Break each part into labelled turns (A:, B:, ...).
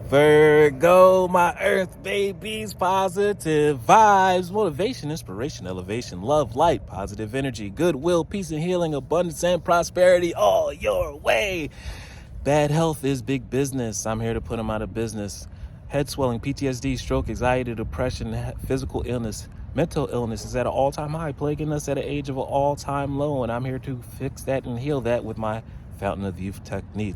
A: Virgo, my earth babies, positive vibes, motivation, inspiration, elevation, love, light, positive energy, goodwill, peace and healing, abundance and prosperity all your way. Bad health is big business. I'm here to put them out of business. Head swelling, PTSD, stroke, anxiety, depression, physical illness, mental illness is at an all-time high, plaguing us at an age of an all-time low, and I'm here to fix that and heal that with my Fountain of Youth technique.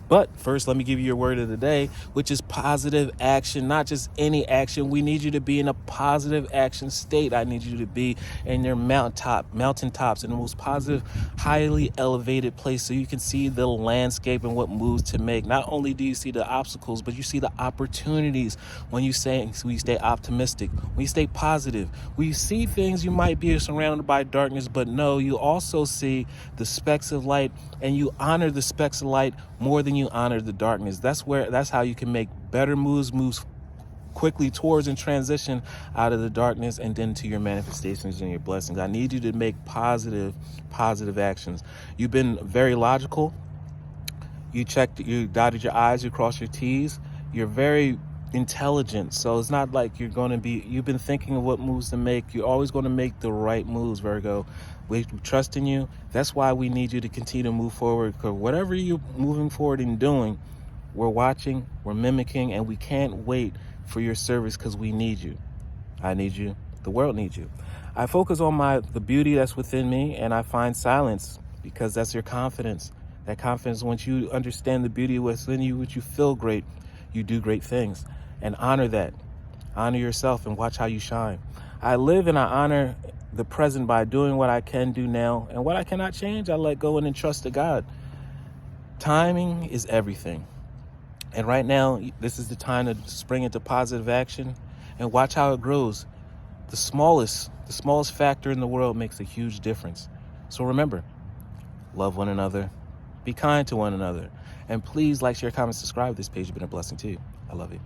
A: But first, let me give you your word of the day, which is positive action, not just any action. We need you to be in a positive action state. I need you to be in your mountaintops, in the most positive, highly elevated place so you can see the landscape and what moves to make. Not only do you see the obstacles, but you see the opportunities when you stay optimistic, when you stay positive, when you see things you might be surrounded by darkness, but no, you also see the specks of light, and you honor the specks of light more than you honor the darkness. That's how you can make better moves quickly towards and transition out of the darkness and then to your manifestations and your blessings. I need you to make positive actions. You've been very logical. You dotted your I's, you crossed your T's. You're very intelligent. So it's not like you've been thinking of what moves to make. You're always going to make the right moves, Virgo. We trust in you. That's why we need you to continue to move forward, because whatever you're moving forward and doing, we're watching, we're mimicking, and we can't wait for your service because we need you. I need you. The world needs you. I focus on the beauty that's within me, and I find silence because that's your confidence. That confidence, once you understand the beauty within you, which you feel great, you do great things. And honor that. Honor yourself and watch how you shine. I live and I honor the present by doing what I can do now, and what I cannot change, I let go and entrust to God. Timing is everything. And right now, this is the time to spring into positive action and watch how it grows. The smallest factor in the world makes a huge difference. So remember, love one another, be kind to one another, and please like, share, comment, subscribe. This page has been a blessing to you. I love you.